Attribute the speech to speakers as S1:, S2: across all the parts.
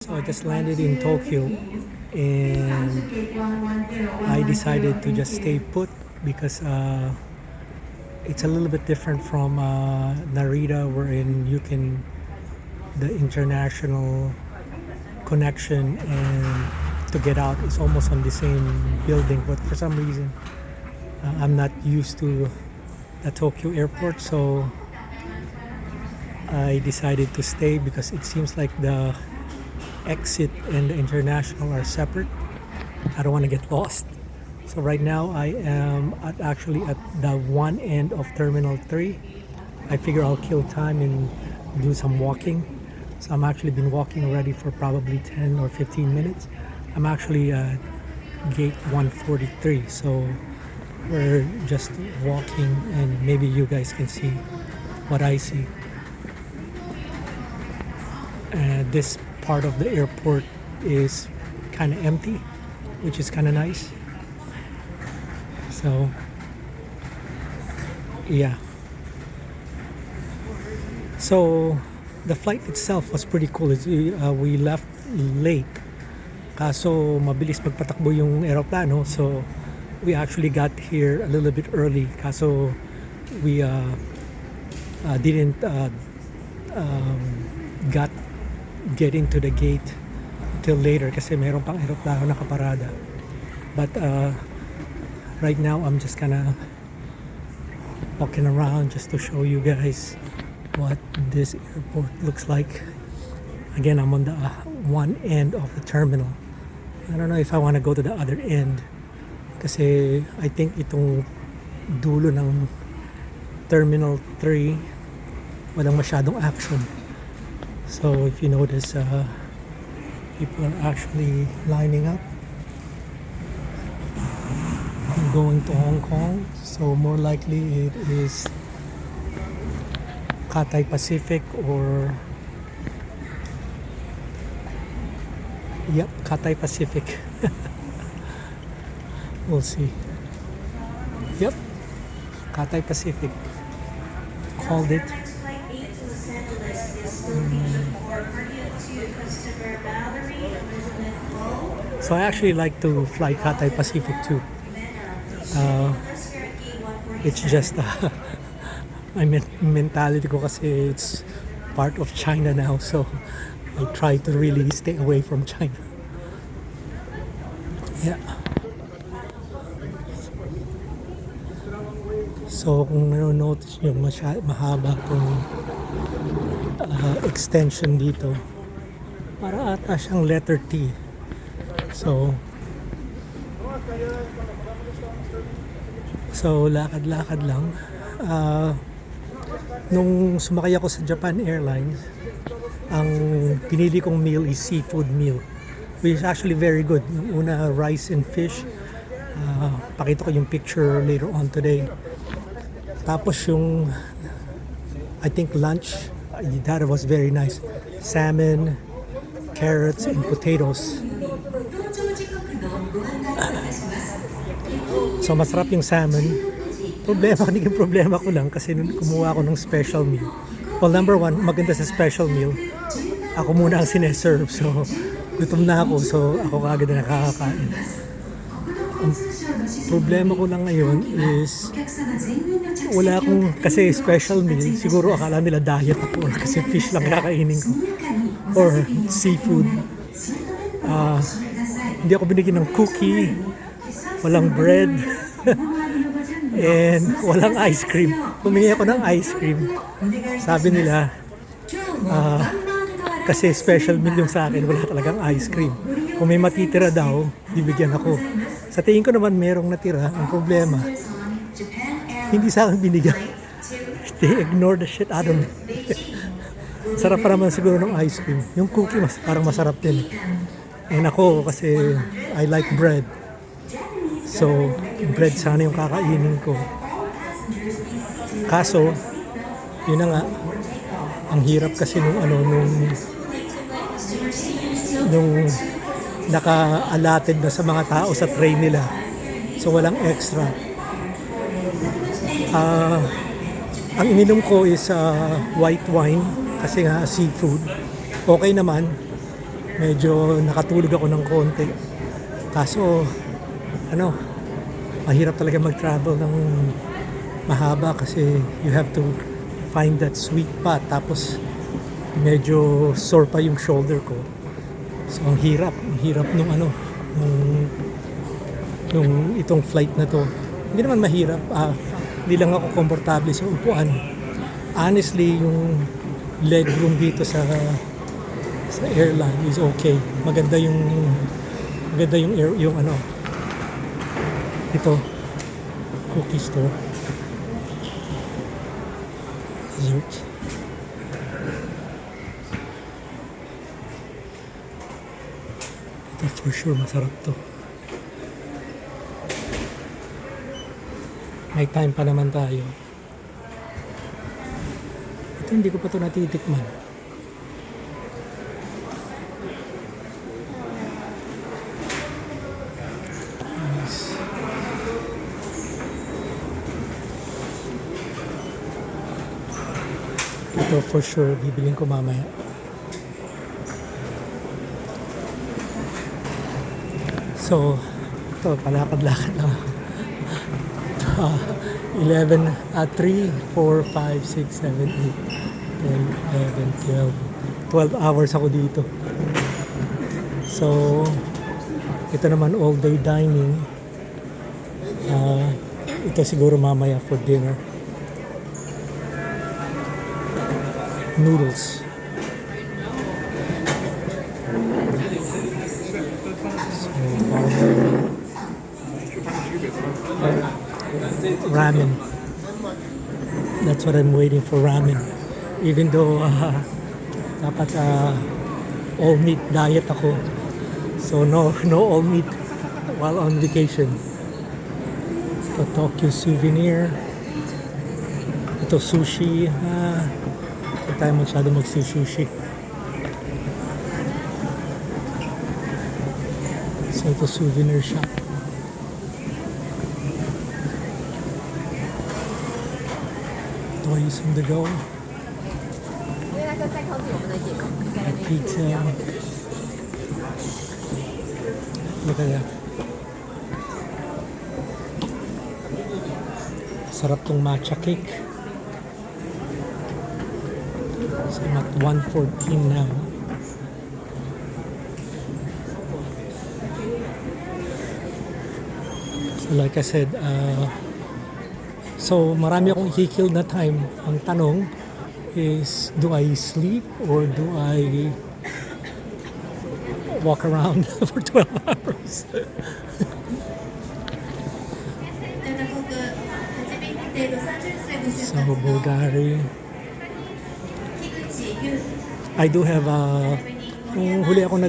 S1: So I just landed in Tokyo and I decided to just stay put because it's a little bit different from Narita, wherein you can the international connection and to get out is almost on the same building. But for some reason, I'm not used to the Tokyo airport, so I decided to stay because it seems like the exit and the international are separate. I don't want to get lost. So right now I am actually at the one end of Terminal 3. I figure I'll kill time and do some walking. So I'm actually been walking already for probably 10 or 15 minutes. I'm actually at gate 143. So we're just walking and maybe you guys can see what I see. This part of the airport is kind of empty, which is kind of nice. So yeah, so the flight itself was pretty cool. We left late, kaso mabilis magpatakbo yung eroplano, so we actually got here a little bit early, kaso we didn't get into the gate till later kasi meron pang eroplano nakaparada. But right now I'm just kinda walking around just to show you guys what this airport looks like. Again, I'm on the one end of the terminal. I don't know if I want to go to the other end kasi I think itong dulo ng Terminal 3 walang masyadong action. So if you notice, people are actually lining up going to Hong Kong. So more likely it is Cathay Pacific or Cathay Pacific. We'll see. Yep, Cathay Pacific called it. So I actually like to fly Cathay Pacific too. It's just my mentality ko kasi it's part of China now, so I try to really stay away from China. Yeah. So kung notice nyo, mahaba tong extension dito. Para ata siyang letter T. So lakad-lakad lang. Nung sumakay ako sa Japan Airlines, ang pinili kong meal is seafood meal, which is actually very good. Yung una, rice and fish. Pakita ko yung picture later on today. Tapos yung I think lunch, that was very nice. Salmon, carrots, and potatoes. So masarap yung salmon. Naging problema ko lang kasi nung kumuha ako ng special meal. Well, number one, maganda sa special meal, ako muna ang sineserve. So gutom na ako, so ako kagad na nakakakain. Ang problema ko lang ngayon is wala akong, kasi special meal, siguro akala nila diet ako or kasi fish lang kakainin ko or seafood. Hindi ako binigyan ng cookie, walang bread, and walang ice cream. Humingi ako ng ice cream. Sabi nila, kasi special meal yung sa akin, wala talagang ice cream. Kung may matitira daw, bibigyan ako. Sa tingin ko naman merong natira. Ang problema, hindi sa akin binigyan. They ignore the shit out of me. Sarap pa naman siguro ng ice cream. Yung cookie parang masarap din. And ako kasi I like bread. So bread sana yung kakainin ko. Kaso yun na nga, ang hirap kasi nung naka-allotted na sa mga tao sa tray nila. So walang extra. Ang ininom ko is white wine kasi nga seafood. Okay naman. medyo nakatulog ako ng konti. Kaso, ano, mahirap talaga mag-travel ng mahaba kasi you have to find that sweet spot. Tapos, medyo sore pa yung shoulder ko. So, ang hirap nung ano, nung itong flight na to. Hindi naman mahirap, hindi lang ako komportable sa upuan. Honestly, yung leg room dito sa airline is okay. Maganda yung ano, ito, cookie store. Dessert. Ito for sure masarap to. May time pa naman tayo. Ito hindi ko pa ito natitikman. Ito for sure bibiling ko mamaya. So, ito palakad-lakad lang. 11, 3, 4, 5, 6, 7, 8, 10, 11, 12 hours ako dito. So, ito naman all day dining. Ito siguro mamaya for dinner. Noodles. So, ramen. That's what I'm waiting for, ramen. Even though dapat all meat diet ako. So no all meat while on vacation. Ito Tokyo souvenir. Ito sushi. Hindi tayo masyado mag-sushi. So ito souvenir shop. Toys on the go. Pizza. Look at that. Sarap tong matcha cake. So I'm at 114 now. So like I said, so marami akong i-kill na time. Ang tanong is, do I sleep or do I walk around for 12 hours? So Bulgari. I do have nung huli ako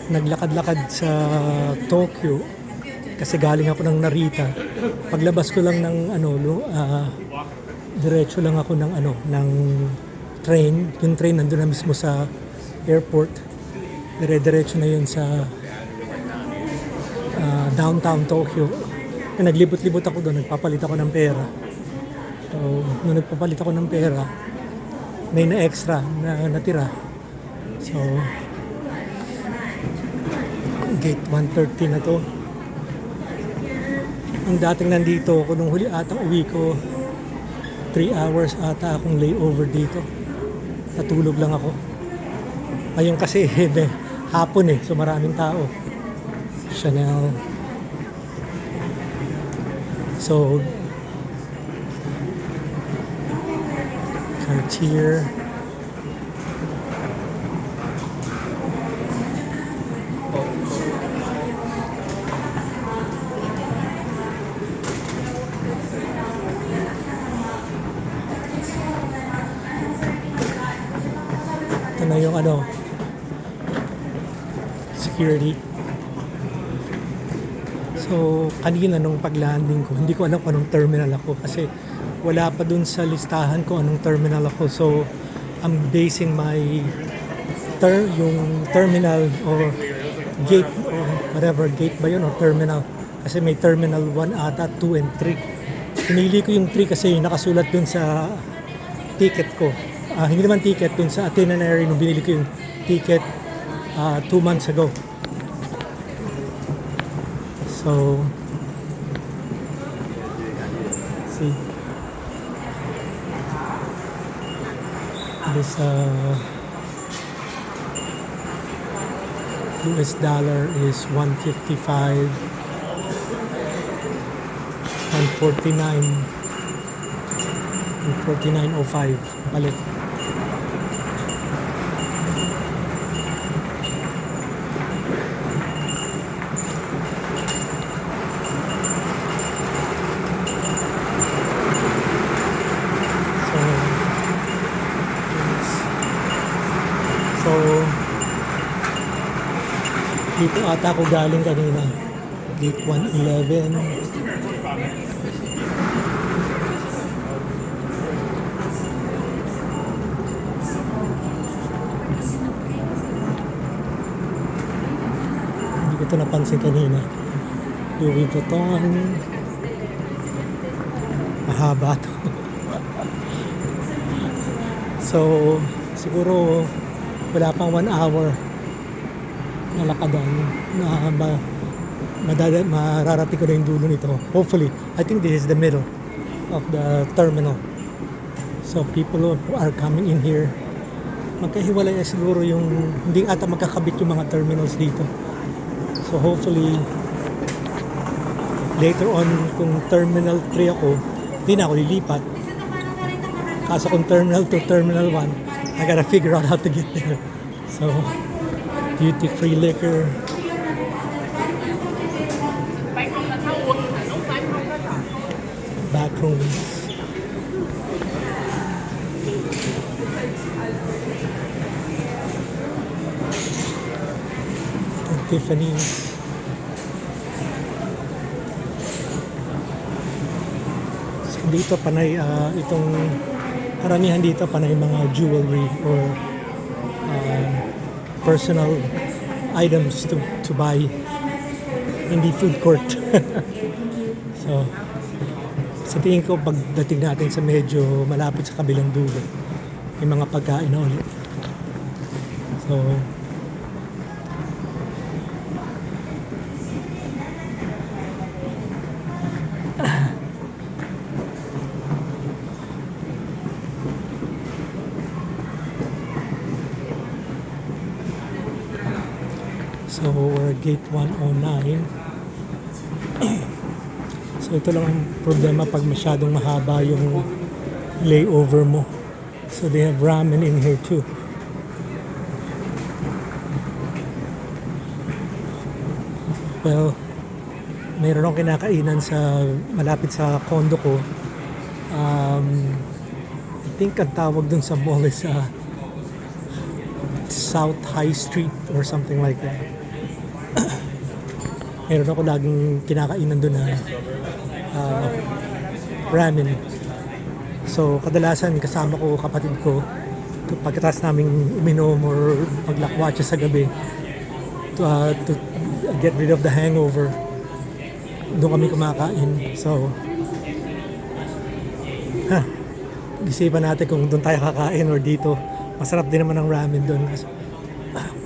S1: naglakad-lakad sa Tokyo kasi galing ako ng Narita. Paglabas ko lang ng diretso lang ako ng train. Yung train nandun na mismo sa airport. Dire-diretso na yun sa downtown Tokyo. Naglibot-libot ako doon, nagpapalit ako ng pera. So, nung nagpapalit ako ng pera, may na-extra na natira. So, gate 130 na to. Ang dating nandito ako, nung huli atang uwi ko, 3 hours ata akong layover dito. Natulog lang ako. Ngayon kasi hapon so maraming tao. Chanel. So, Cartier. Ito na yung security. So, kanina nung pag-landing ko, hindi ko alam kung anong terminal ako kasi wala pa dun sa listahan ko anong terminal ako. So, I'm basing my yung terminal or gate or whatever, gate ba yun or terminal? Kasi may terminal 1 ata, 2 and 3. Pinili ko yung 3 kasi nakasulat dun sa ticket ko. Hindi naman ticket, dun sa itinerary nung binili ko yung ticket 2 months ago. So, see, this US dollar is 155, 149, and 49.05 palit. So, dito ata ako galing kanina. Gate 111. Hindi ko ito napansin kanina. Louis Vuitton. Mahaba to. So, siguro wala pang 1 hour na lakadan na mararating ko na yung dulo nito. Hopefully, I think this is the middle of the terminal. So people are coming in here. Magkahiwalay na siguro yung, hindi ata magkakabit yung mga terminals dito. So hopefully, later on, kung Terminal 3 ako, hindi na ako lilipat. Kaso kung Terminal 2, Terminal 1, I gotta figure out how to get there. So, duty-free liquor. Backrooms. Tiffany's. So, dito panay itong karamihan dito panay mga jewelry or personal items to buy, hindi food court. So sa tingin ko pagdating natin sa medyo malapit sa kabilang dulo, may mga pagkain na ulit. So So, we're at gate 109. So, ito lang ang problema pag masyadong mahaba yung layover mo. So, they have ramen in here too. Well, mayroon akong kinakainan sa malapit sa condo ko. I think ang tawag dun sa mall is South High Street or something like that. Meron ako laging kinakainan doon na ramen. So, kadalasan kasama ko kapatid ko pagkatapos naming uminom or maglakwatsa sa gabi to get rid of the hangover. Doon kami kumakain. So, isipan natin kung doon tayo kakain or dito. Masarap din naman ang ramen doon.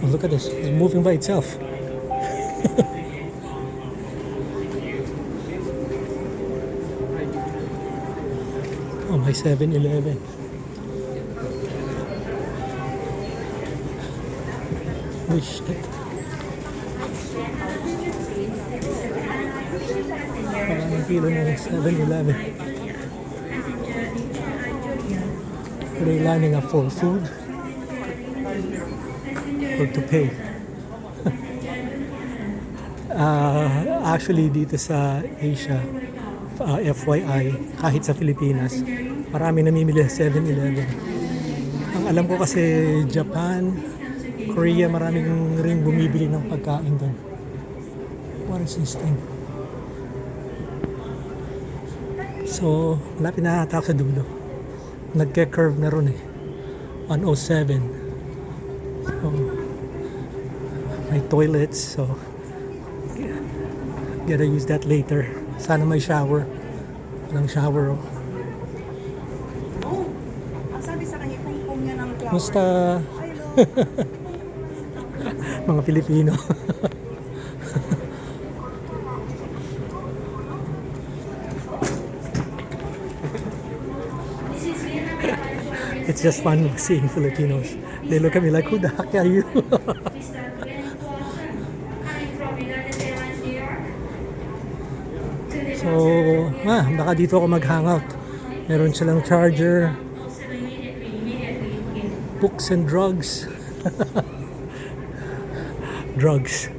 S1: Oh, look at this. It's moving by itself. Oh, my 7-Eleven. Wish that. Parang ang kilo ng 7-Eleven. Are they lining up for food? Or to pay? Actually, dito sa Asia, FYI, kahit sa Pilipinas, marami namimili sa 7-Eleven. Ang alam ko kasi Japan, Korea, maraming rin bumibili ng pagkain doon. What is this thing? So, malapit na ata sa dulo. Nagka-curve na ron eh. 107. So, may toilets, so gotta use that later. Sana may shower. Walang shower.
S2: Oh, ang sabi sa kanya, pungpong niya ng flower.
S1: Musta?
S2: Hello.
S1: Mga Pilipino. It's just fun seeing Filipinos. They look at me like, who the heck are you? So, baka dito ako mag-hangout. Meron silang charger, books and drugs. Drugs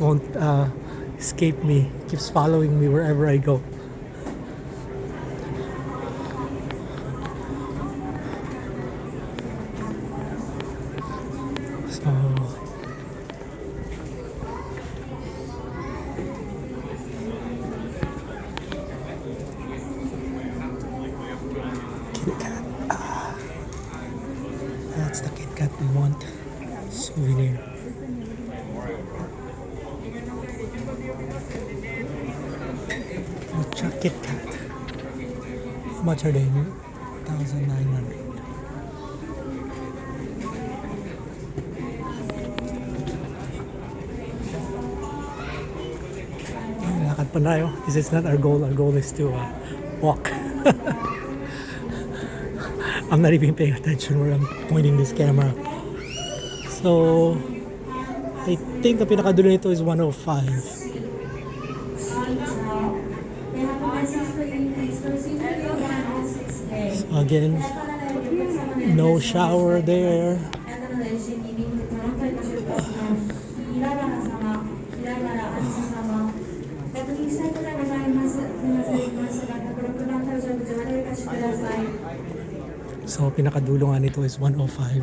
S1: won't escape me. Keeps following me wherever I go. So, KitKat. That's the KitKat we want. Souvenir. Mocha KitKat. How much are they? 1,900. Lakad pa tayo. This is not our goal. Our goal is to walk. I'm not even paying attention where I'm pointing this camera. So, I think the pinakadulo nito is 105. So again, no shower there. So pinakadulo nga nito is 105.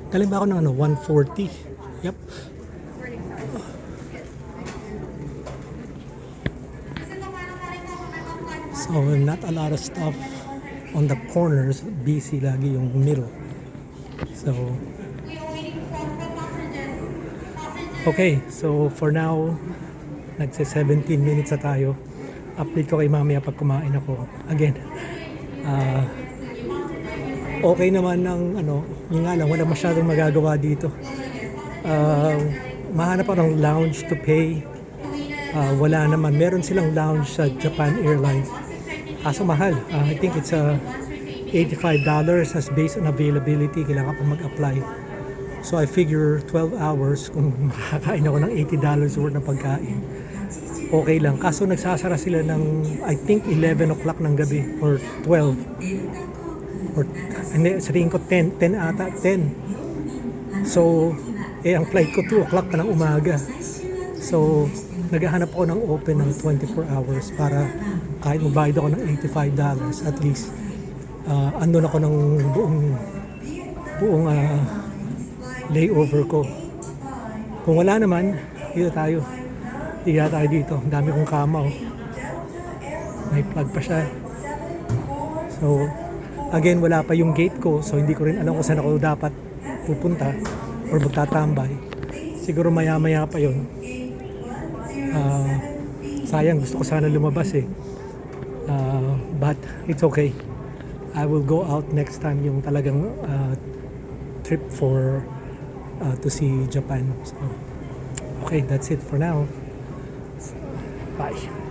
S1: Galing ba ako ng 140? Yep. So not a lot of stuff on the corners. Busy lagi yung middle. So okay, so for now nagse 17 minutes na tayo. Update ko kay mamaya pag kumain ako. Again, okay naman ng yun nga lang, wala masyadong magagawa dito. Mahanap ako ng lounge to pay. Wala naman. Meron silang lounge sa Japan Airlines. Kaso mahal. I think it's $85 as based on availability. Kailangan pa mag-apply. So I figure 12 hours kung makakain ako ng $80 worth ng pagkain. Okay lang. Kaso nagsasara sila ng I think 11 o'clock ng gabi or 12. Or hindi, sabihin ko 10 ata, 10. So, ang flight ko 2 o'clock pa ng umaga. So, naghahanap ako ng open ng 24 hours para kahit magbayad ako ng $85, at least andun ako ng buong layover ko. Kung wala naman, dito tayo. Higa tayo dito. Ang dami kong kama. May plug pa siya. So, again, wala pa yung gate ko, so hindi ko rin alam kung saan ako dapat pupunta or magtatambay. Siguro maya-maya pa yun. Sayang, gusto ko sana lumabas eh. But it's okay. I will go out next time yung talagang trip for to see Japan. So, okay, that's it for now. Bye.